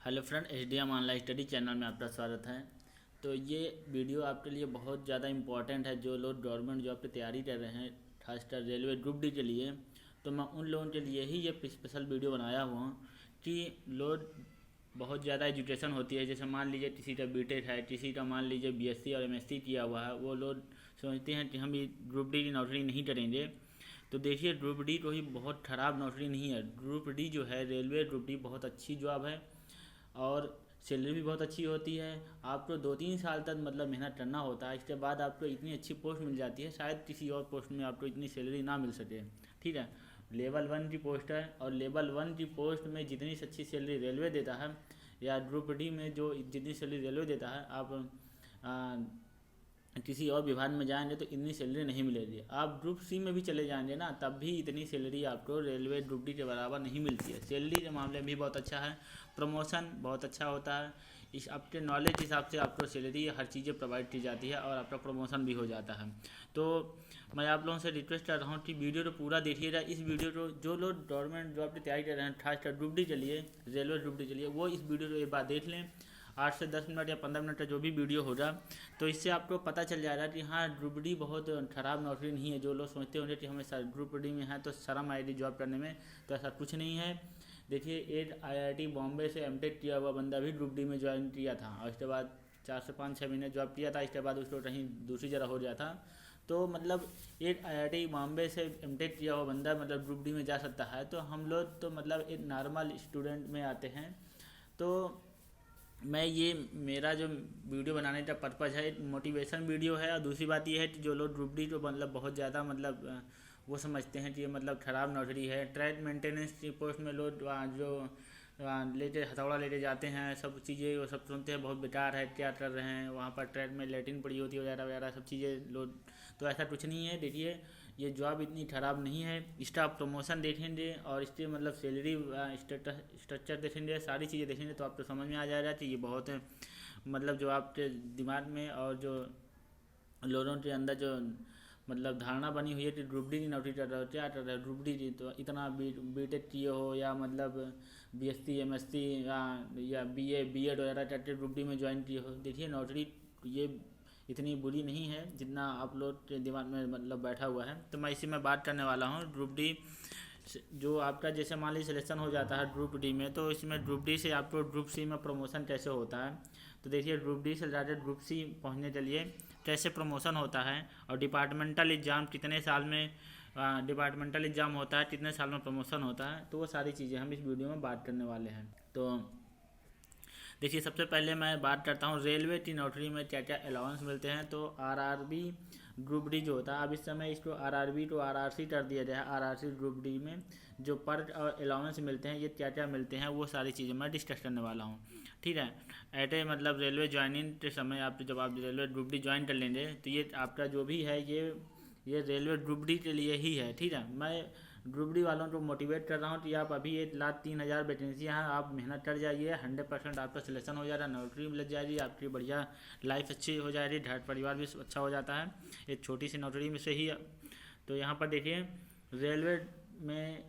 Hello friend, HDM online study channel में आपका स्वागत है। तो ये वीडियो आपके लिए बहुत ज़्यादा इम्पॉर्टेंट है जो लोग गवर्नमेंट जॉब की तैयारी कर रहे हैं, खासकर रेलवे ग्रुप डी के लिए। तो मैं उन लोगों के लिए ही ये स्पेशल वीडियो बनाया हुआ हूँ कि लोग बहुत ज़्यादा एजुकेशन होती है, जैसे मान लीजिए किसी का बीटेक है, किसी का मान लीजिए बीएससी और एमएससी किया हुआ है, वो लोग सोचते हैं कि हम ये ग्रुप डी की नौकरी नहीं करेंगे। तो देखिए, ग्रुप डी कोई बहुत ख़राब नौकरी नहीं है। ग्रुप डी जो है, रेलवे ग्रुप डी बहुत अच्छी जॉब है और सैलरी भी बहुत अच्छी होती है। आपको 2-3 साल तक मतलब मेहनत करना होता है, इसके बाद आपको इतनी अच्छी पोस्ट मिल जाती है, शायद किसी और पोस्ट में आपको इतनी सैलरी ना मिल सके। ठीक है, लेवल 1 की पोस्ट है और लेवल 1 की पोस्ट में जितनी अच्छी सैलरी रेलवे देता है या ग्रुप डी में जो जितनी सैलरी रेलवे देता है, आप किसी और विभाग में जाएंगे तो इतनी सैलरी नहीं मिलेगी। आप ग्रुप सी में भी चले जाएंगे ना, तब भी इतनी सैलरी आपको रेलवे ग्रुप डी के बराबर नहीं मिलती है। सैलरी के मामले में भी बहुत अच्छा है, प्रमोशन बहुत अच्छा होता है। इस आपके नॉलेज के हिसाब से आपको सैलरी हर चीज़ें प्रोवाइड की जाती है और आपका प्रमोशन भी हो जाता है। तो मैं आप लोगों से रिक्वेस्ट कर रहा हूँ कि वीडियो को पूरा देखिएगा। इस वीडियो को जो लोग गवर्नमेंट जॉब की तैयारी कर रहे हैं, खासकर ग्रुप डी के लिए, रेलवे ग्रुप डी के लिए, वो इस वीडियो को एक बार देख लें। 8 से 10 मिनट या 15 मिनट का जो भी वीडियो होगा, तो इससे आपको पता चल जाएगा कि हाँ, ग्रुप डी बहुत ख़राब नौकरी नहीं है। जो लोग सोचते होंगे कि हमें ग्रुप डी में है तो शर्म आएगी जॉब करने में, तो ऐसा कुछ नहीं है। देखिए, एक आईआईटी बॉम्बे से एमटेक किया हुआ बंदा भी ग्रुप डी में ज्वाइन किया था और इसके बाद 4 से 5-6 महीने जॉब किया था, इसके बाद उसको कहीं दूसरी जगह हो गया था। तो मतलब एक आईआईटी बॉम्बे से एमटेक किया हुआ बंदा मतलब ग्रुप डी में जा सकता है, तो हम लोग तो मतलब एक नॉर्मल स्टूडेंट में आते हैं। तो मैं ये मेरा जो वीडियो बनाने का पर्पज़ है, मोटिवेशन वीडियो है। और दूसरी बात ये है कि जो लोग ग्रुप डी को मतलब बहुत ज़्यादा मतलब वो समझते हैं कि ये मतलब ख़राब नौकरी है। ट्रैक मेंटेनेंस की पोस्ट में लोग जो लेटे हथौड़ा लेके जाते हैं, सब चीज़ें वो सब सुनते हैं बहुत बेकार है, क्या कर रहे हैं वहाँ पर, ट्रैक में लेटिन पड़ी होती है वगैरह वगैरह सब चीज़ें लोग। तो ऐसा कुछ नहीं है। देखिए, ये जॉब इतनी ख़राब नहीं है। इसका आप प्रमोशन देखेंगे और इसके मतलब सैलरी स्ट्रक्चर देखेंगे, सारी चीज़ें देखेंगे तो आपको समझ में आ जाएगा कि ये बहुत मतलब जो आपके दिमाग में और जो लोगों के अंदर जो मतलब धारणा बनी हुई है कि ग्रुप डी की नौकरी कर रहे हो, क्या कर रहे हो ग्रुप डी तो इतना बीटेक किए हो या मतलब बीएससी एमएससी या बीए बीएड वगैरह करके ग्रुप डी में ज्वाइन किए हो। देखिए, नौकरी ये इतनी बुरी नहीं है जितना आप लोग के दिमाग में मतलब बैठा हुआ है। तो मैं इसी में बात करने वाला हूँ। ग्रुप डी जो आपका जैसे मान लीजिए सिलेक्शन हो जाता है ग्रुप डी में, तो इसमें ग्रुप डी से आपको ग्रुप सी में प्रमोशन कैसे होता है। तो देखिए, ग्रुप डी से डायरेक्ट ग्रुप सी पहुंचने के लिए कैसे प्रमोशन होता है और डिपार्टमेंटल एग्ज़ाम कितने साल में डिपार्टमेंटल एग्ज़ाम होता है, कितने साल में प्रमोशन होता है, तो वो सारी चीज़ें हम इस वीडियो में बात करने वाले हैं। तो देखिए, सबसे पहले मैं बात करता हूँ रेलवे की नौकरी में क्या क्या अलाउंस मिलते हैं। तो आरआरबी ग्रुप डी जो होता है, अब इस समय इसको आरआरबी टू आरआरसी कर दिया गया है। आरआरसी ग्रुप डी में जो पर अलाउंस मिलते हैं, ये क्या क्या मिलते हैं, वो सारी चीज़ें मैं डिस्कस करने वाला हूँ। ठीक है, ऐसे मतलब रेलवे ज्वाइनिंग के समय आप जब आप रेलवे ग्रुप डी ज्वाइन कर लेंगे, तो ये आपका जो भी है ये रेलवे ग्रुप डी के लिए ही है। ठीक है, मैं ग्रुप डी वालों को मोटिवेट कर रहा हूँ कि आप अभी 1,03,000 वैकेंसियाँ हैं, आप मेहनत कर जाइए, 100% आपका सिलेक्शन हो जाएगा, नौकरी मिल जाएगी, आपकी बढ़िया लाइफ अच्छी हो जाएगी, घर परिवार भी अच्छा हो जाता है एक छोटी सी नौकरी में से ही। तो यहाँ पर देखिए, रेलवे में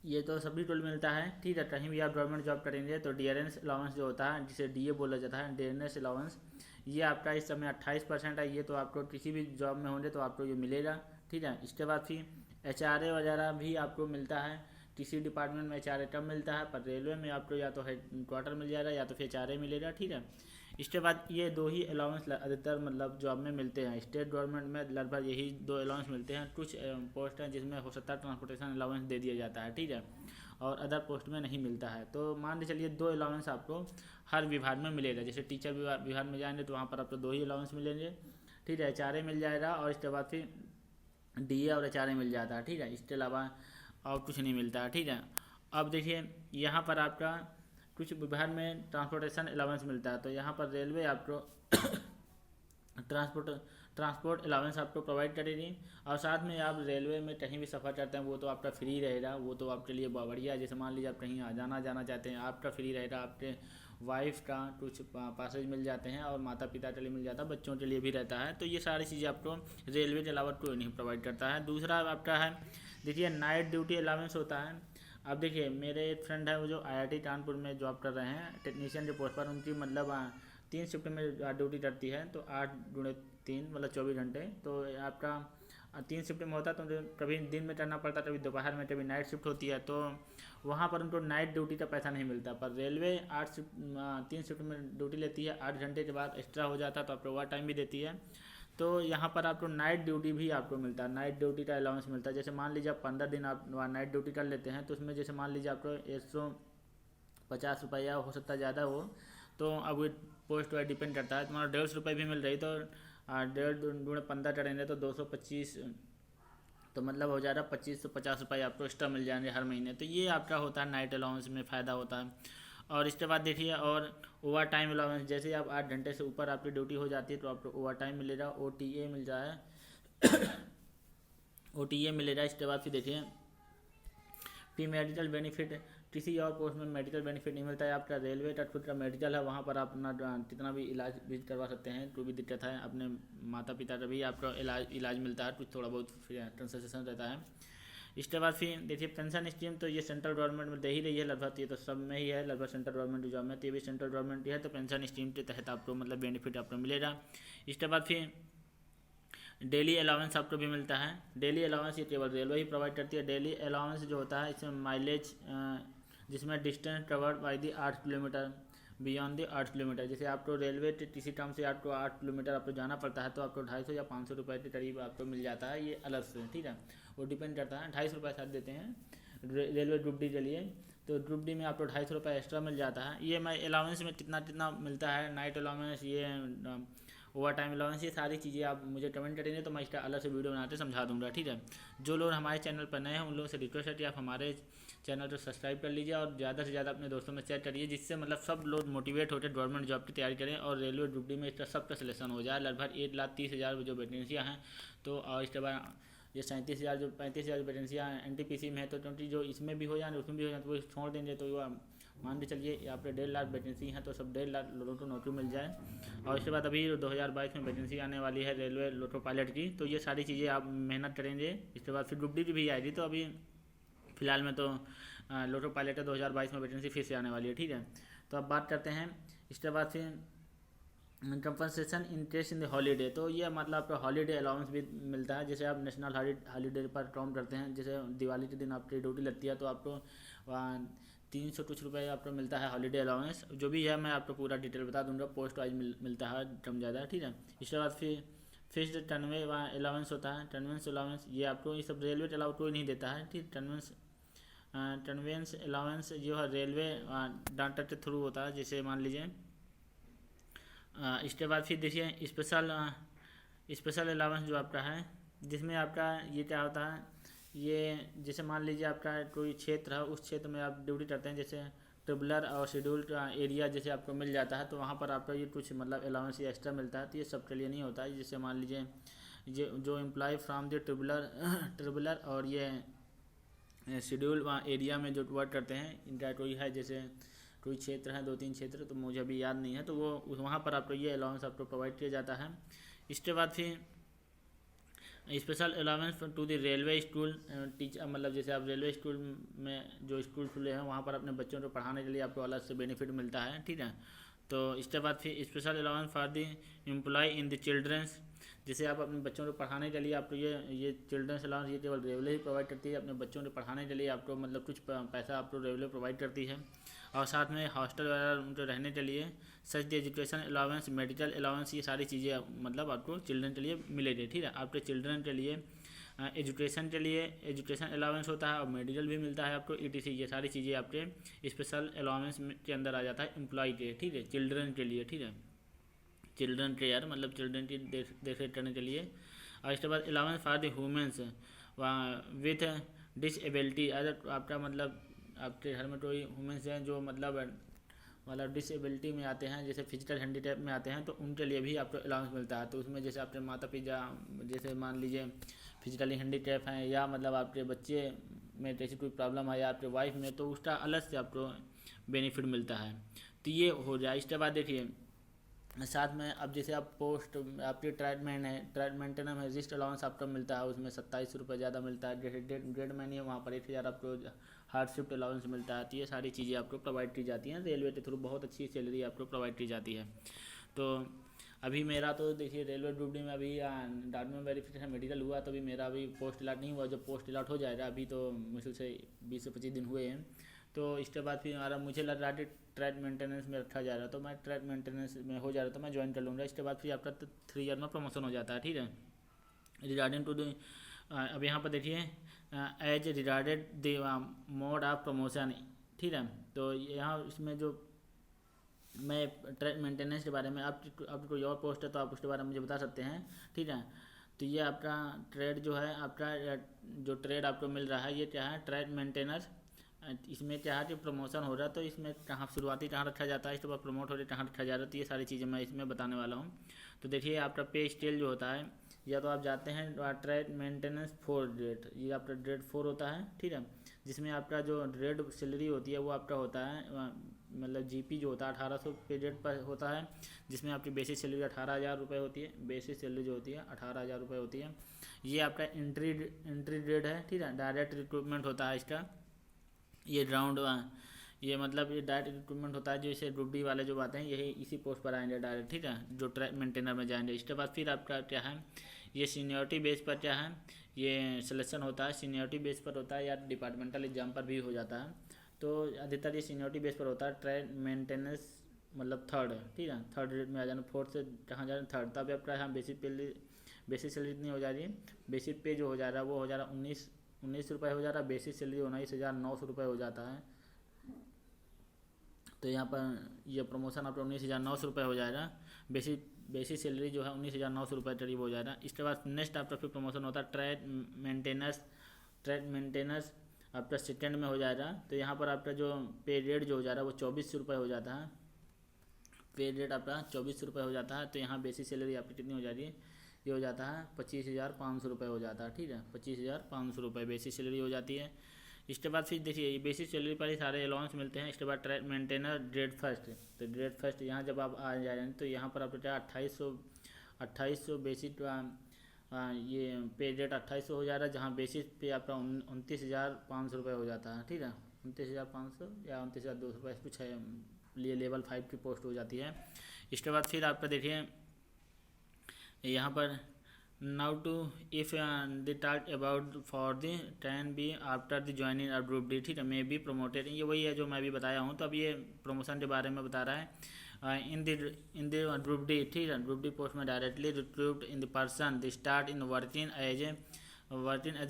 ये तो सभी टोल मिलता है। ठीक है, कहीं भी आप गवर्नमेंट जॉब करेंगे तो डियरेंस अलाउंस जो होता है, जिसे डीए बोला जाता है, डियरेंस अलाउंस, ये आपका इस समय 28% है। ये तो आपको किसी भी जॉब में होंगे तो आपको ये मिलेगा। ठीक है, इसके बाद फिर एचआरए वगैरह भी आपको मिलता है। किसी डिपार्टमेंट में एचआरए कम मिलता है, पर रेलवे में आपको या तो हेड क्वार्टर मिल जाएगा या तो फिर एचआरए मिलेगा। ठीक है, इसके बाद ये दो ही अलाउंस अधिकतर मतलब जॉब में मिलते हैं। स्टेट गवर्नमेंट में लगभग यही दो अलाउंस मिलते हैं। कुछ पोस्ट हैं जिसमें हो सकता है ट्रांसपोर्टेशन अलाउंस दे दिया जाता है। ठीक है, और अदर पोस्ट में नहीं मिलता है। तो मान के चलिए 2 अलाउंस आपको हर विभाग में मिलेगा। जैसे टीचर विभाग में जाएंगे तो वहाँ पर आपको 2 ही अलाउंस मिलेंगे। ठीक है, एचआरए मिल जाएगा और इसके बाद फिर डीए और एचआरए मिल जाता है। ठीक है, इसके अलावा और कुछ नहीं मिलता है। ठीक है, अब देखिए, यहाँ पर आपका कुछ विभाग में ट्रांसपोर्टेशन अलाउंस मिलता है। तो यहाँ पर रेलवे आपको ट्रांसपोर्ट अलाउंस आपको प्रोवाइड करेगी और साथ में आप रेलवे में कहीं भी सफ़र करते हैं वो तो आपका फ्री रहेगा, वो तो आपके लिए बढ़िया है। जैसे मान लीजिए आप कहीं जाना चाहते हैं, आपका फ्री रहेगा, आपके वाइफ का कुछ पासेज मिल जाते हैं और माता पिता के लिए मिल जाता है, बच्चों के लिए भी रहता है। तो ये सारी चीज़ें आपको रेलवे के अलावा कोई नहीं प्रोवाइड करता है। दूसरा आपका है, देखिए, नाइट ड्यूटी अलाउंस होता है। अब देखिए मेरे एक फ्रेंड है वो जो IIT कानपुर में जॉब कर रहे हैं टेक्नीशियन के पोस्ट पर, उनकी मतलब 3 शिफ्ट में ड्यूटी करती है, तो 8 × 3 मतलब 24 घंटे। तो आपका 3 शिफ्ट में होता है, तो कभी दिन में करना पड़ता है, कभी दोपहर में, कभी नाइट शिफ्ट होती है, तो वहाँ पर उनको नाइट ड्यूटी का पैसा नहीं मिलता। पर रेलवे 3 शिफ्ट में ड्यूटी लेती है, 8 घंटे के बाद एक्स्ट्रा हो जाता है तो आपको ओवर टाइम भी देती है। तो यहाँ पर आपको नाइट ड्यूटी भी आपको मिलता है, नाइट ड्यूटी का अलाउंस मिलता है। जैसे मान लीजिए आप 15 दिन आप नाइट ड्यूटी कर लेते हैं, तो उसमें जैसे मान लीजिए आपको 150 रुपया हो सकता है ज़्यादा हो, तो अब वो पोस्ट वाइज डिपेंड करता है। तुम्हारा 150 रुपये भी मिल रही, तो 1.5 × 15 करेंगे तो 225, तो मतलब हो जा रहा है 2550 रुपये आपको एक्स्ट्रा मिल जाएंगे हर महीने। तो ये आपका होता है नाइट अलाउंस में फ़ायदा होता है। और इसके बाद देखिए और ओवर टाइम अलाउंस, जैसे आप 8 घंटे से ऊपर आपकी ड्यूटी हो जाती है तो आपको ओवर टाइम मिलेगा, OTA मिल रहा है OTA मिलेगा। इसके बाद फिर देखिए फिर मेडिकल बेनिफिट, किसी और पोस्ट में मेडिकल बेनिफिट नहीं मिलता है। आपका रेलवे का खुद का मेडिकल है, वहाँ पर आप अपना कितना भी इलाज भी करवा सकते हैं, कोई भी दिक्कत है अपने माता पिता का भी आपका इलाज मिलता है, कुछ थोड़ा बहुत कंसेशन रहता है। इसके बाद फिर देखिए पेंशन स्कीम, तो ये सेंट्रल गवर्नमेंट में दे ही रही है लगभग, ये तो सब में ही है लगभग सेंट्रल गवर्नमेंट जॉब में, तो ये भी सेंट्रल गवर्नमेंट की है, तो पेंशन स्कीम के तहत आपको मतलब बेनिफिट आपको मिलेगा। इसके बाद फिर डेली अलाउंस आपको भी मिलता है। डेली अलाउंस ये केवल रेलवे ही प्रोवाइड करती है। डेली अलाउंस जो होता है इसमें माइलेज, जिसमें distance covered by the 8 kilometre beyond the 8 kilometre, जैसे आपको रेलवे किसी काम से आपको 8 किलोमीटर आपको जाना पड़ता है, तो आपको 250 या 500 रुपये के करीब आपको मिल जाता है, ये अलग से, ठीक है, वो डिपेंड करता है। 250 रुपये साथ देते हैं रेलवे ग्रुप डी के लिए, तो ग्रुप डी में आपको 250 रुपये एक्स्ट्रा मिल जाता है। ये मैं अलाउंस में कितना कितना मिलता है, नाइट अलाउंस, ये ओवर टाइम अलाउंस, ये सारी चीज़ें आप मुझे कमेंट करेंगे तो मैं इसका अलग से वीडियो बनाते समझा दूंगा, ठीक है। जो लोग हमारे चैनल पर नए हैं उन लोगों से रिक्वेस्ट है कि आप हमारे चैनल को सब्सक्राइब कर लीजिए और ज़्यादा से ज़्यादा अपने दोस्तों में शेयर करिए, जिससे मतलब सब लोग मोटिवेट होकर गवर्नमेंट जॉब की तैयारी करें और रेलवे ग्रुप डी में इसका सबका सिलेक्शन हो जाए। लगभग 1,30,000 जो वैकेंसियाँ हैं, तो और इसके बाद ये 37,000 जो 35,000 वैकेंसियाँ NTPC में है, तो क्योंकि जो इसमें भी हो जाए उसमें भी हो जाए, तो वो छोड़ देंगे, तो वो मान के चलिए यहाँ पे 1.5 लाख वैकेंसी हैं, तो सब 1.5 लाख लोगों को नौकरी मिल जाए। और इसके बाद अभी 2022 में वैकेंसी आने वाली है रेलवे लोको पायलट की, तो ये सारी चीज़ें आप मेहनत करेंगे। इसके बाद फिर ग्रुप डी भी आएगी, तो अभी फिलहाल में तो लोको पायलट 2022 में वैकेंसी फिर से आने वाली है, ठीक है। तो अब बात करते हैं इसके बाद फिर compensation in case in the holiday, तो ये मतलब आपको हॉलीडे अलाउंस भी मिलता है। जैसे आप नेशनल हॉलीडे पर काम करते हैं, जैसे दिवाली के दिन आपकी ड्यूटी लगती है, तो आपको 300 कुछ रुपये आपको मिलता है हॉलीडे अलाउंस, जो भी है मैं आपको पूरा डिटेल बता दूंगा, पोस्ट वाइज मिलता है कम ज़्यादा, ठीक है। इसके बाद फिर फिक्स्ड टर्नवे अलाउंस होता है, टर्नवेंस अलाउंस, ये आपको ये सब रेलवे अलाउ कोई नहीं देता है, ठीक। टर्नवेंस अलाउंस जो है रेलवे डाटा के थ्रू होता है, जैसे मान लीजिए। इसके बाद फिर देखिए स्पेशल अलाउंस जो आपका है, जिसमें आपका ये क्या होता है, ये जैसे मान लीजिए आपका कोई क्षेत्र है, उस क्षेत्र में आप ड्यूटी करते हैं, जैसे ट्रिबुलर और शेड्यूल्ड एरिया जैसे आपको मिल जाता है, तो वहाँ पर आपका ये कुछ मतलब अलाउंस ये एक्स्ट्रा मिलता है, तो ये सबके लिए नहीं होता है। जैसे मान लीजिए जो एम्प्लॉय फ्राम द ट्रिबुलर और ये शेड्यूल एरिया में जो वर्क करते हैं, इनका कोई है, जैसे कोई क्षेत्र है 2-3 क्षेत्र, तो मुझे अभी याद नहीं है, तो वो वहाँ पर आपको ये अलाउंस आपको प्रोवाइड किया जाता है। इसके बाद फिर special allowance to the railway school teacher, मतलब जैसे आप रेलवे स्कूल में जो स्कूल खुले हैं वहाँ पर अपने बच्चों को पढ़ाने के लिए आपको अलग से बेनिफिट मिलता है, ठीक है। तो इसके बाद फिर special allowance for the employ in the childrens, जैसे आप अपने बच्चों को पढ़ाने के लिए आपको ये चिल्ड्रंस अलाउंस ये केवल रेलवे ही प्रोवाइड करती है। अपने बच्चों को पढ़ाने के लिए आपको मतलब कुछ पैसा आपको रेलवे प्रोवाइड करती है, और साथ में हॉस्टल वगैरह उनको रहने के लिए सच the education allowance, medical allowance, ये सारी चीज़ें मतलब आपको चिल्ड्रन के लिए मिलेगी, ठीक है। आपके चिल्ड्रन के लिए एजुकेशन के लिए एजुकेशन अलाउंस होता है और मेडिकल भी मिलता है आपको, ETC, ये सारी चीज़ें आपके स्पेशल अलाउंस के अंदर आ जाता है एम्प्लॉय के, ठीक है, चिल्ड्रन के लिए, ठीक है, चिल्ड्रन केयर मतलब चिल्ड्रन की देख रेख करने के लिए। और इसके बाद allowance for the women's with disability, अगर आपका मतलब आपके घर में कोई वुमेंस हैं जो मतलब डिसेबिलिटी में आते हैं, जैसे फिजिकल हैंडीकैप में आते हैं, तो उनके लिए भी आपको अलाउंस मिलता है। तो उसमें जैसे आपके माता पिता जैसे मान लीजिए फिजिकली हैंडीकैप हैं, या मतलब आपके बच्चे में जैसी कोई प्रॉब्लम है या आपके वाइफ में, तो उसका अलग से आपको बेनिफिट मिलता है। तो ये हो जाए। इसके बाद देखिए साथ में अब जैसे आप पोस्ट आपकी ट्रीटमेंट है, ट्रीटमेंट में रजिस्ट अलाउंस आपको मिलता है, उसमें 27 रुपये ज़्यादा मिलता है। जैसे ग्रेड मैन है वहाँ पर 1,000 आपको हार्ड शिफ्ट अलाउंस मिलता है। तो ये सारी चीज़ें आपको प्रोवाइड की जाती हैं रेलवे के थ्रू, बहुत अच्छी सैलरी आपको प्रोवाइड की जाती है। तो अभी मेरा तो देखिए रेलवे ग्रुप डी में अभी डॉक्यूमेंट वेरिफिकेशन मेडिकल हुआ, तो अभी मेरा अभी पोस्ट अलॉट नहीं हुआ। जब पोस्ट अलॉट हो जाएगा, अभी तो मुश्किल से 20 से 25 दिन हुए हैं, तो इसके बाद फिर हमारा मुझे लग रहा है ट्रैक मेंटेनेंस में रखा जा रहा है, तो मैं ट्रैक मेंटेनेंस में हो जा रहा, तो मैं ज्वाइन कर लूँगा। इसके बाद फिर आपका 3 ईयर में प्रमोशन हो जाता है, ठीक है। रिगार्डिंग टू द अब यहाँ पर देखिए as regarded the mode of promotion, ठीक है। तो यहाँ इसमें जो मैं ट्रैक मेंटेनेंस के बारे में, आप कोई और पोस्ट है तो आप उसके बारे में मुझे बता सकते हैं, ठीक है। तो ये आपका ट्रेड जो है, आपका जो ट्रेड आपको मिल रहा है ये क्या है, ट्रैक मेंटेनर। इसमें क्या है कि प्रमोशन हो रहा है, तो इसमें कहाँ शुरुआती कहाँ रखा जाता है, इसके बाद प्रमोट हो रही कहाँ रखा जा रहा है, तो ये सारी चीज़ें मैं इसमें बताने वाला हूँ। तो देखिए आपका पे स्केल जो होता है, या तो आप जाते हैं ट्रैक मेंटेनेंस 4 ग्रेड, ये आपका ग्रेड 4 होता है, ठीक है। जिसमें आपका जो ग्रेड सैलरी होती है वो आपका होता है मतलब जीपी जो होता है 1800 पे ग्रेड पर होता है, जिसमें आपकी बेसिक सैलरी 18,000 रुपये होती है। बेसिक सैलरी जो होती है 18,000 रुपये होती है। ये आपका एंट्री ग्रेड है, ठीक है। डायरेक्ट रिक्रूटमेंट होता है इसका, ये राउंड ये मतलब ये डायरेक्ट रिक्रूटमेंट होता है। जैसे ग्रुप डी वाले जो आते हैं यही इसी पोस्ट पर आएंगे डायरेक्ट, ठीक है, जो ट्रैक मेंटेनर में जाएंगे। इसके बाद फिर आपका क्या है, ये सीनियरिटी बेस पर क्या है, ये सिलेक्शन होता है, सीनियरिटी बेस पर होता है या डिपार्टमेंटल एग्जाम पर भी हो जाता है। तो अधिकतर ये सीनियरिटी बेस पर होता है। ट्रैक मेंटेनेंस मतलब 3rd, ठीक है, 3rd ग्रेड में आ जाना, 4th से कहाँ जा रहे हैं 3rd, तब आपका यहाँ बेसिक सैलरी इतनी हो जा रही है। बेसिक पे जो हो जा रहा है वो हो जा रहा है 19 रुपये हो जा रहा है। बेसिक सैलरी 19,900 रुपये हो जाता है। तो यहाँ पर ये प्रमोशन आपका 19,900 रुपये हो जाएगा। बेसिक सैलरी जो है 19,900 रुपये करीब हो जाएगा। इसके बाद नेक्स्ट आपका फिर प्रमोशन होता है ट्रैक मेंटेनेंस आपका सेकेंड में हो जाएगा। तो यहाँ पर आपका जो पे रेट जो हो जा रहा है वो 2400 रुपये हो जाता है। पे रेट आपका 2400 रुपये हो जाता है। तो यहाँ बेसिक सैलरी आपकी कितनी हो जा रही है, ये हो जाता है 25,500 रुपये हो जाता है, ठीक है। 25,500 रुपये बेसिक सैलरी हो जाती है। इसके बाद फिर देखिए ये बेसिक सैलरी पर ही सारे अलाउंस मिलते हैं। इसके बाद ट्रैक मेंटेनर ग्रेड फर्स्ट, तो ग्रेड फर्स्ट यहाँ जब आप आ जाएंगे तो यहाँ पर आपका 2800 बेसिक ये पे रेट 2800 हो जा रहा है, जहाँ बेसिक पे आपका 29,500 रुपये हो जाता है, ठीक है। 29,500 या 29,200 रुपये कुछ है, लिए लेवल 5 की पोस्ट हो जाती है। इसके बाद फिर आपका देखिए यहाँ पर now to if the task about for the can be after the joining of group D, ठीक है, मे बी प्रमोटेड। ये वही है जो मैं भी बताया हूँ। तो अब ये प्रमोशन के बारे में बता रहा है। इन द ग्रुप डी, ठीक है, ग्रुप डी पोस्ट में directly recruit in the person the start in working as a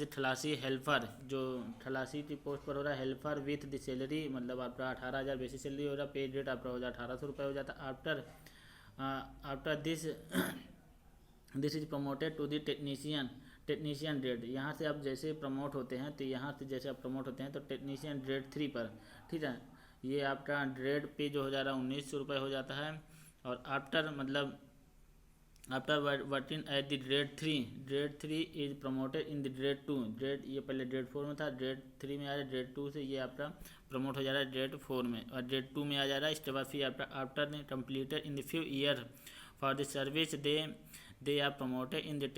khalasi helper, जो खलासी की पोस्ट पर हो रहा है हेल्पर विथ द सैलरी, मतलब आपका 18,000 बेसिक सैलरी हो रहा है। पे रेट आपका हो जाए 1,800 रुपये हो जाता है। After this is promoted to the technician grade. यहाँ से आप जैसे प्रमोट होते हैं, तो यहाँ से जैसे आप प्रमोट होते हैं तो टेक्नीशियन ग्रेड 3 पर, ठीक है, ये आपका ग्रेड पे जो हो जा रहा है 1900 रुपये हो जाता है। और after working at the grade 3 is promoted in the grade 2। Grade ये पहले ग्रेड 4 में था, ग्रेड 3 में आ रहा है, ग्रेड 2 से ये आपका प्रमोट हो जा रहा है ग्रेड 4 में और ग्रेड 2 में आ जा रहा है। इसके बाद फिर आपका after completed in the few year for the service they are promoted in the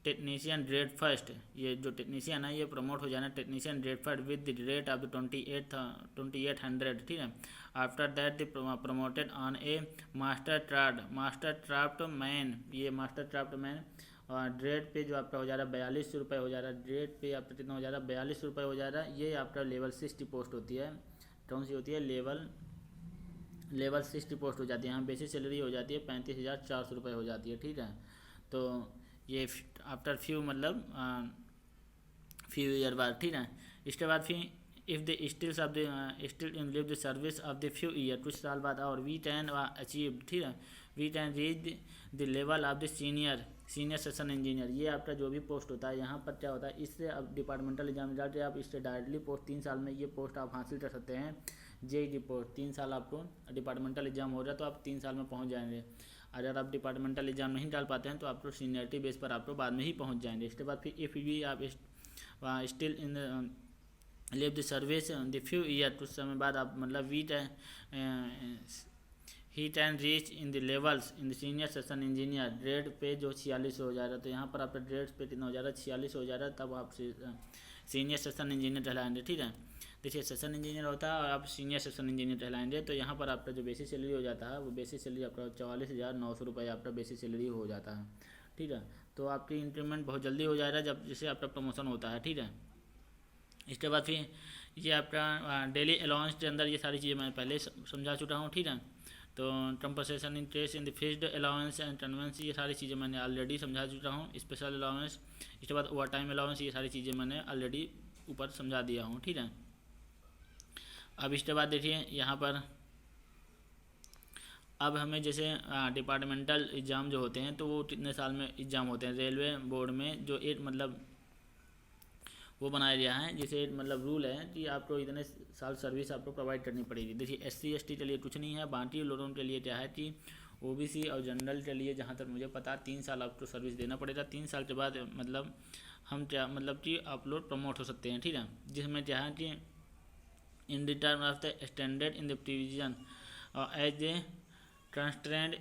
technician grade first. ये जो टेक्नीशियन है ये प्रमोट हो जाना technician grade first with the rate of 2800, ठीक है। After that the promoted on a master craft man. ये master craft man और ग्रेड पे जो आपका हो जा रहा है 4200 रुपये हो जा रहा है। ग्रेड पे आपका कितना हो जा रहा है 4200 रुपये हो जा रहा है। ये आपका लेवल 6 की पोस्ट होती है। कौन सी होती है, लेवल 6 की पोस्ट हो जाती है। यहाँ बेसिक सैलरी हो जाती है 35,400 रुपये हो जाती है, ठीक है। तो ये आफ्टर फ्यू मतलब फ्यू ईयर बाद, ठीक है। इसके बाद फिर if the still in live the service of the few year, कुछ साल बाद और वी कैन अचीव, ठीक है, we can reach the level of the senior section engineer. ये आपका जो भी पोस्ट होता है यहाँ पर क्या होता है, इससे अब डिपार्टमेंटल एग्जाम में जाके आप इससे डायरेक्टली पोस्ट 3 साल में ये पोस्ट आप हासिल कर सकते हैं। जेईई पोस्ट 3 साल आपको डिपार्टमेंटल एग्जाम हो रहा है तो आप 3 साल में पहुँच जाएंगे। अगर आप डिपार्टमेंटल एग्जाम नहीं डाल पाते हैं तो आपको सीनियरिटी बेस पर आपको बाद में ही पहुँच जाएंगे। इसके बाद फिर इफ़ भी आप still in live the service the few year, कुछ समय बाद आप मतलब he can reach in the levels in the senior section engineer. Grade pay जो 46 हो जा रहा है, तो यहाँ पर आपका ग्रेड पे कितना हो जा रहा है 46 हो जा रहा है, तब आप सीनियर सेशन इंजीनियर कहलाएंगे, ठीक है। देखिए सेशन इंजीनियर होता है और आप सीनियर सेशन इंजीनियर कहलाएंगे। तो यहाँ पर आपका जो बेसिक सैलरी हो जाता है वो बेसिक सैलरी आपका 44,900 रुपये आपका बेसिक सैलरी हो जाता है, ठीक है। तो आपकी इंक्रीमेंट बहुत जल्दी हो जाएगा जब जैसे आपका प्रमोशन होता है, ठीक है। इसके बाद फिर ये आपका डेली अलाउंस के अंदर ये सारी चीज़ें मैं पहले समझा चुका हूँ, ठीक है। तो compensation interest in the fixed allowance and conveyance ये सारी चीज़ें मैंने ऑलरेडी समझा चुका हूँ। स्पेशल अलाउंस, इसके बाद ओवर टाइम अलाउंस, ये सारी चीज़ें मैंने ऑलरेडी ऊपर समझा दिया हूँ, ठीक है। अब इसके बाद देखिए यहाँ पर अब हमें जैसे डिपार्टमेंटल एग्ज़ाम जो होते हैं तो वो कितने साल में एग्ज़ाम होते हैं रेलवे बोर्ड में, जो एक मतलब वो बनाया गया है, जैसे मतलब रूल है कि आपको इतने साल सर्विस आपको प्रोवाइड करनी पड़ेगी। देखिए SC ST के लिए कुछ नहीं है, बाकी लोगों के लिए क्या है कि OBC और जनरल के लिए जहाँ तक मुझे पता 3 साल आपको सर्विस देना पड़ेगा। 3 साल के बाद मतलब हम क्या मतलब कि आप लोग प्रमोट हो सकते हैं, ठीक है। जिसमें क्या है कि in the term of the standard in the provision as a constraint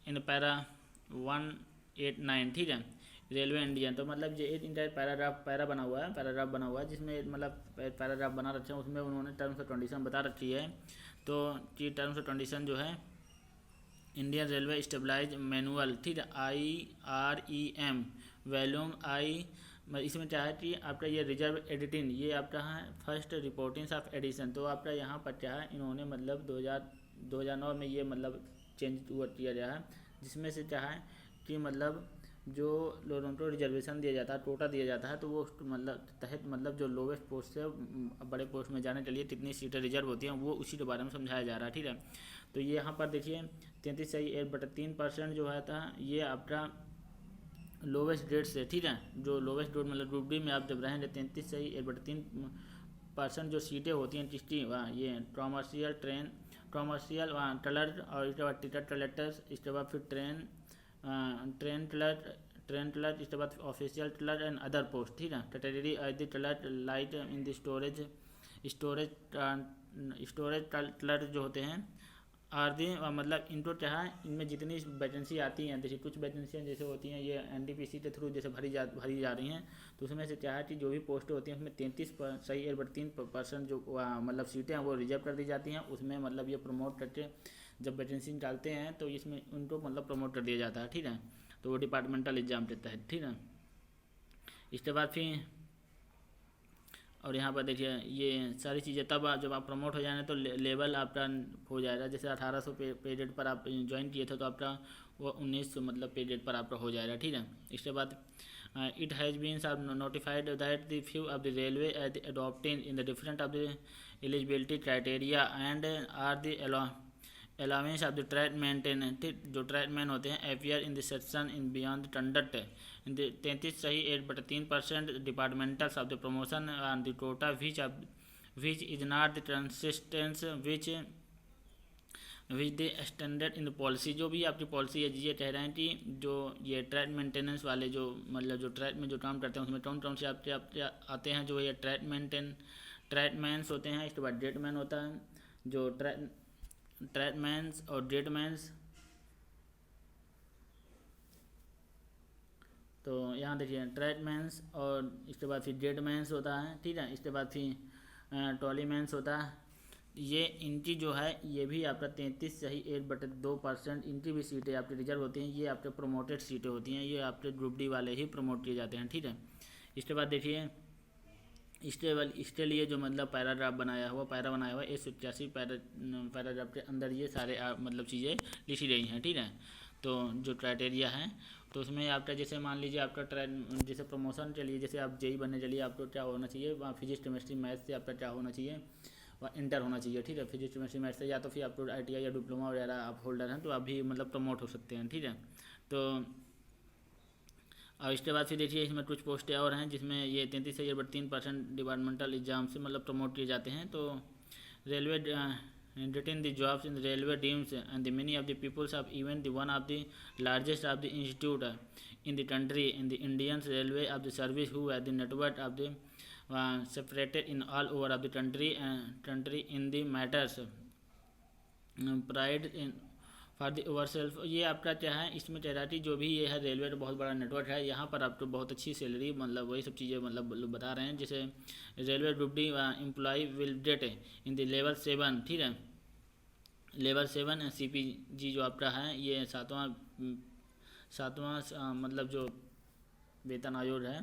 in para 189, ठीक है, रेलवे इंडियन। तो मतलब ये एक इंटायर पैराग्राफ बना हुआ है जिसमें मतलब पैराग्राफ बना रखे हैं, उसमें उन्होंने टर्म्स और कंडीशन बता रखी है। तो ये टर्म्स और कंडीशन जो है इंडियन रेलवे स्टेबलाइज मैनुअल, ठीक है, IREM वॉल्यूम I, इसमें क्या है कि आपका ये रिजर्व एडिटिंग ये आपका है फर्स्ट रिपोर्टिंग्स ऑफ एडिशन। तो आपका यहाँ पर क्या है इन्होंने मतलब 2009 में ये मतलब चेंज किया गया है, जिसमें से क्या है कि मतलब जो लोगों को रिजर्वेशन दिया जाता है, कोटा दिया जाता है, तो वो मतलब तहत मतलब जो लोवेस्ट पोस्ट से बड़े पोस्ट में जाने के लिए कितनी सीटें रिजर्व होती हैं वो उसी के बारे में समझाया जा रहा है, ठीक है। तो ये यहाँ पर देखिए 33.3% जो है था ये आपका लोवेस्ट ग्रेड से, ठीक है, जो लोवेस्ट ग्रेड मतलब ग्रुप डी में आप जब रहेंगे 33.3% जो सीटें होती हैं किसकी ये कॉमर्शियल क्लर्क और इसके बाद टिकट कलेक्टर्स, इसके बाद फिर ट्रेन क्लर्क, इसके बाद official clerk and other post, ठीक है। Category as the clerk light in the storage clerk जो होते हैं आर दी मतलब इनको क्या है इनमें जितनी वैकेंसी आती हैं, जैसे कुछ वैकेंसियाँ जैसे होती हैं ये NTPC के थ्रू जैसे भरी जा रही हैं, तो उसमें से क्या है कि जो भी पोस्टें होती हैं उसमें 33% जो मतलब सीटें हैं वो रिजर्व कर दी जाती हैं। उसमें मतलब ये प्रमोट करके जब वैकेंसी निकालते हैं तो इसमें उनको मतलब प्रमोट कर दिया जाता है, ठीक है। तो वो डिपार्टमेंटल एग्जाम देता है, ठीक है। इसके बाद फिर और यहाँ पर देखिए ये सारी चीज़ें तब जब आप प्रमोट हो जाएंगे तो लेवल आपका हो जाएगा। जैसे 1800 पे रेट पर आप ज्वाइन किए थे तो आपका वो 1900 मतलब पे रेट पर आपका हो जाएगा, ठीक है। इसके बाद it has been notified that the few of the railway as adopted in the different of the eligibility criteria and are the allowance of the track maintenance, जो ट्रैक मैन होते हैं appear in the section in beyond conduct in the 33.8% departmentals of the promotion on the quota which is not the consistence which the standard in the policy. जो भी आपकी policy है ये कह रहे हैं कि जो ये ट्रैक मेंटेनेंस वाले जो मतलब जो ट्रैक में जो काम करते हैं उसमें कौन कौन से आपके आते हैं, जो ये ट्रैक मैन्स होते हैं। इसके बाद डेट मैन होता है, जो ट्रैकमैन्स और डेटमैन्स। तो यहाँ देखिए ट्रैकमैन्स और इसके बाद फिर डेटमैन्स होता है, ठीक है। इसके बाद फिर टॉलीमैन्स होता है। ये इनकी जो है ये भी आपका 33.8% इनकी भी सीटें आपकी रिजर्व होती हैं। ये आपके प्रोमोटेड सीटें होती हैं, ये आपके ग्रुप डी वाले ही प्रमोट किए जाते हैं, ठीक है। इसके बाद देखिए इसके लिए जो मतलब पैराग्राफ बनाया हुआ 181 पैराग्राफ के अंदर ये सारे मतलब चीज़ें लिखी गई हैं, ठीक है। तो जो क्राइटेरिया है तो उसमें आपका जैसे मान लीजिए आपका जैसे प्रमोशन के लिए जैसे आप JEE बनने के लिए आपको क्या होना चाहिए वहाँ फिजिक्स केमिस्ट्री मैथ्स से आपका क्या होना चाहिए वहाँ इंटर होना चाहिए, ठीक है। फिजिक्स केमिस्ट्री मैथ्स से या तो फिर आपको ITI या डिप्लोमा वगैरह आप होल्डर हैं तो आप भी मतलब प्रमोट हो सकते हैं, ठीक है। तो और इसके बाद फिर देखिए इसमें कुछ पोस्टें और हैं जिसमें ये 33.3% डिपार्टमेंटल एग्जाम से मतलब प्रमोट किए जाते हैं। तो railway retain the jobs in railway teams and the many of the peoples of even the one of the largest of the institute in the country in the Indian railway of the service who have the network of the separated in all over of the country in the matters pride in for the over self ये आपका क्या है, इसमें टेराटी जो भी ये है railway का बहुत बड़ा नेटवर्क है, यहाँ पर आपको बहुत अच्छी सैलरी मतलब वही सब चीज़ें मतलब लोग बता रहे हैं। जैसे railway group D employ will date in the level 7, ठीक है, लेवल 7 CPG जो आपका है ये सातवां मतलब जो वेतन आयोग है।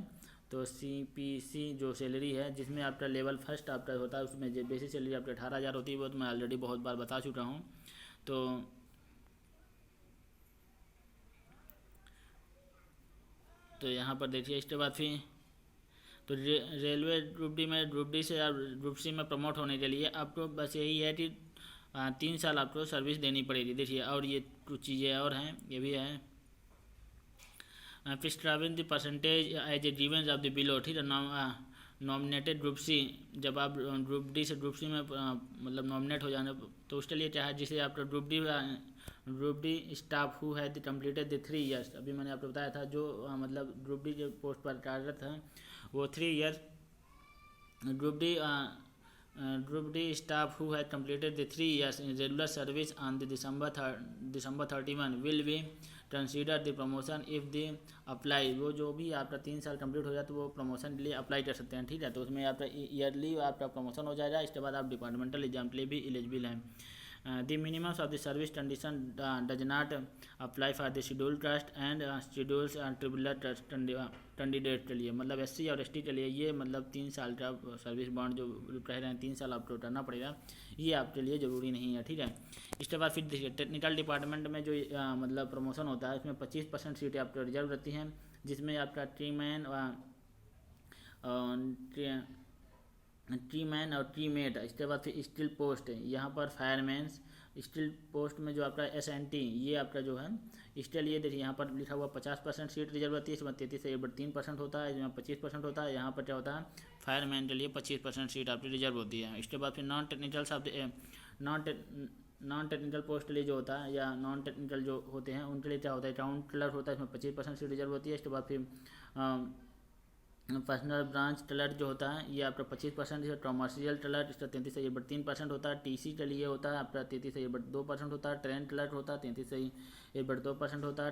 तो CPC जो सैलरी है जिसमें आपका लेवल फर्स्ट आपका होता है, उसमें जो बेसिक सैलरी आपका 18,000 होती है, वो तो मैं ऑलरेडी बहुत बार बता चुका हूँ। तो यहाँ पर देखिए इसके बाद फिर तो रेलवे ग्रुप डी से आप ग्रुप सी में प्रमोट होने के लिए आपको बस यही है कि 3 साल आपको सर्विस देनी पड़ेगी। देखिए और ये कुछ चीज़ें और हैं, ये भी है prescribing the percentage as a given of the below, ठीक है, नॉमिनेटेड ग्रुप सी। जब आप ग्रुप डी से ग्रुप सी में मतलब नॉमिनेट हो जाने तो उसके लिए क्या है, जिसे आपका ग्रुप डी स्टाफ हु है कम्प्लीटेड द 3 ईयर्स, अभी मैंने आपको बताया था जो मतलब ग्रुप डी जो पोस्ट पर कार्यरत है वो 3 years. Group D staff who has completed the 3 years in regular service on the December 31 will be considered the promotion if they apply। वो जो भी आपका 3 साल कंप्लीट हो जाए तो वो प्रमोशन के लिए अप्लाई कर सकते हैं, ठीक है। तो उसमें आपका ईयरली आपका प्रमोशन हो जाएगा, इसके बाद आप डिपार्टमेंटल एग्जाम के लिए भी एलिजिबल हैं। The minimums of the service condition does not apply for the scheduled caste and schedules and tribal caste candidate के लिए, मतलब SC और ST के लिए ये मतलब 3 साल का सर्विस बॉन्ड जो कह रहे हैं 3 साल आपको करना पड़ेगा, ये आपके लिए ज़रूरी नहीं है, ठीक है। इसके बाद फिर देखिए टेक्निकल डिपार्टमेंट में जो मतलब प्रमोशन होता है उसमें 25% सीटें आपको रिजर्व रहती हैं, जिसमें आपका ट्री मैन और ट्री मेट। इसके बाद फिर स्टील पोस्ट है, यहाँ पर फायरमैन स्टील पोस्ट में जो आपका SNT ये आपका जो है स्टील, ये देखिए यहाँ पर लिखा हुआ 50% सीट रिजर्व रहती है, इसमें 33/3% होता है, इसमें 25% होता है। यहाँ पर क्या होता है फायरमैन के लिए 25% सीट आपकी रिजर्व होती है। इसके बाद फिर नॉन टेक्निकल पोस्ट के लिए जो होता है या नॉन टेक्निकल जो होते हैं उनके लिए क्या होता है टाउन क्लर्क होता है, इसमें 25% सीट रिजर्व होती है। इसके बाद फिर पर्सनल ब्रांच क्लर्क जो होता है ये आपका 25% है। कॉमर्शियल क्लर्क इसका 33/3% होता है। TC के लिए होता है आपका 33/2% होता है। ट्रेन क्लर्क होता है 33/2% होता है।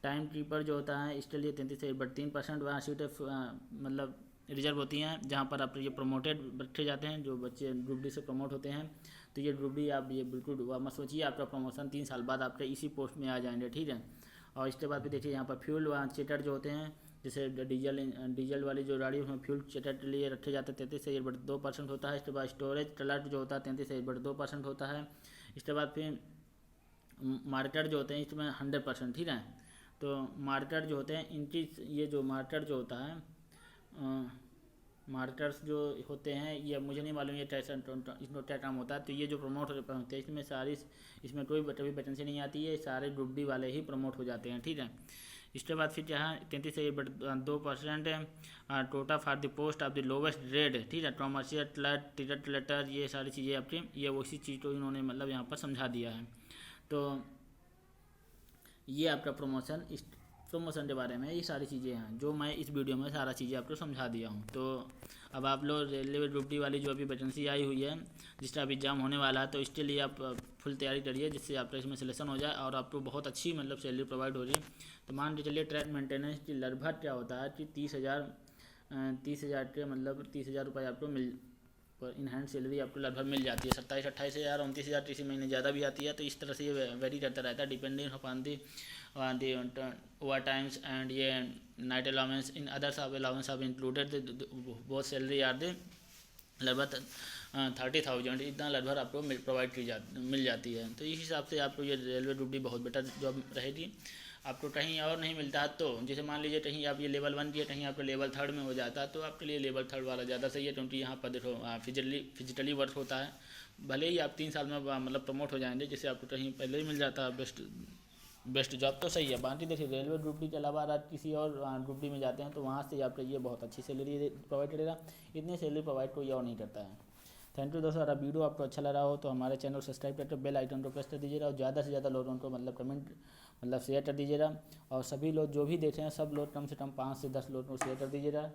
टाइम कीपर जो होता है इसके लिए 33/3% वहाँ सीटें मतलब रिजर्व होती हैं, जहाँ पर आप ये प्रमोटेड रखे जाते हैं, जो बच्चे ग्रुप डी से प्रमोट होते हैं। तो ये ग्रुप डी आप ये बिल्कुल मत सोचिए, आपका प्रमोशन 3 साल बाद आपके इसी पोस्ट में आ जाएंगे, ठीक है। और इसके बाद भी देखिए यहाँ पर फ्यूल चेटर जो होते हैं, जैसे डीजल वाली जो गाड़ी उसमें फ्यूल चेटर के लिए रखे जाते हैं 33/2% होता है। इसके बाद स्टोरेज क्लर्क जो होता है 33/2% होता है। इसके बाद फिर मार्केटर जो होते हैं इसमें 100%, ठीक है। तो मार्केटर जो होते हैं इनकी ये जो मार्केटर जो होता है मार्केटर्स जो होते हैं ये मुझे नहीं मालूम ये कैसा इसमें क्या काम होता है। तो ये जो प्रमोट होते हैं इसमें कोई वैकेंसी नहीं आती है, सारे ग्रुप डी वाले ही प्रमोट हो जाते हैं, ठीक है। इसके बाद फिर जहाँ 33/2% टोटा for the post of the lowest grade, ठीक है, कॉमर्शियल क्लर्क टिकट लेटर, ये सारी चीज़ें आपकी ये उसी चीज़ को इन्होंने मतलब यहाँ पर समझा दिया है। तो ये आपका प्रमोशन के बारे में ये सारी चीज़ें हैं जो मैं इस वीडियो में सारा चीज़ें आपको समझा दिया हूँ। तो अब आप लोग रेलवे ग्रुप डी वाली जो अभी वैकेंसी आई हुई है जिसका अभी एग्जाम होने वाला है, तो इसके लिए आप फुल तैयारी करिए जिससे आपका इसमें सिलेक्शन हो जाए और आपको बहुत अच्छी मतलब सैलरी प्रोवाइड हो रही है। तो मान के चलिए ट्रैक मेंटेनेंस की लगभग क्या होता है कि 30,000 के मतलब 30,000 रुपये आपको इन हैंड सैलरी आपको लगभग मिल जाती है। 27-28,000 29,000 किसी महीने ज़्यादा भी आती है। तो इस तरह से ये वेरी करता रहता है depending upon the over times and ये night allowance in others of allowance of included बहुत सैलरी आर दे लगभग 30,000 इतना लगभग आपको प्रोवाइड मिल जाती है। तो इस हिसाब से आपको ये रेलवे ग्रुप डी बहुत बेटर जॉब रहेगी। आपको कहीं और नहीं मिलता है तो जैसे मान लीजिए कहीं आप ये लेवल 1 किए कहीं आपको लेवल 3 में हो जाता है तो आपके लिए लेवल 3 वाला ज़्यादा सही है, क्योंकि यहाँ पर देखो फिजिकली वर्क होता है। भले ही आप 3 साल में मतलब प्रमोट हो जाएंगे, जैसे आपको कहीं पहले ही मिल जाता है बेस्ट जॉब तो सही है। बाकी देखिए रेलवे ग्रुप डी के अलावा आप किसी और ग्रुप डी में जाते हैं तो वहाँ से आपको ये बहुत अच्छी सैलरी प्रोवाइड करेगा, इतनी सैलरी प्रोवाइड कोई और नहीं करता है। थैंक यू दोस्तों, अगर वीडियो आपको अच्छा लगा हो तो हमारे चैनल को सब्सक्राइब करके बेल आइकन को प्रेस कर दीजिएगा और ज़्यादा से ज़्यादा लोगों को मतलब कमेंट मतलब शेयर कर दीजिएगा। और सभी लोग जो भी देख रहे हैं सब लोग कम से कम 5 से 10 लोगों को शेयर कर दीजिएगा।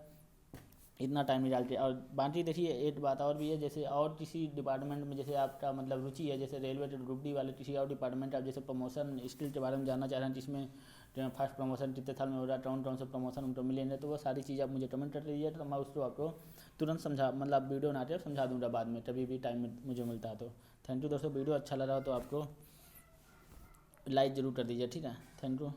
इतना टाइम नहीं डालते। और बाकी देखिए एक बात और भी है, जैसे और किसी डिपार्टमेंट में जैसे आपका मतलब रुचि है, जैसे रेलवे ग्रुप डी वाले किसी और डिपार्टमेंट आप जैसे प्रमोशन स्किल के बारे में जानना चाह रहे हैं, जिसमें फर्स्ट प्रमोशन कितने साल में हो रहा है, कौन कौन से प्रमोशन उनको मिलेंगे, तो वो सारी चीज़ आप मुझे कमेंट कर दीजिए, तो मैं उसको आपको तुरंत समझा मतलब वीडियो बना के समझा दूँगा बाद में, कभी भी टाइम मुझे मिलता है तो। थैंक यू दोस्तों, वीडियो अच्छा लगा तो आपको लाइक ज़रूर कर दीजिए, ठीक है। Thank you.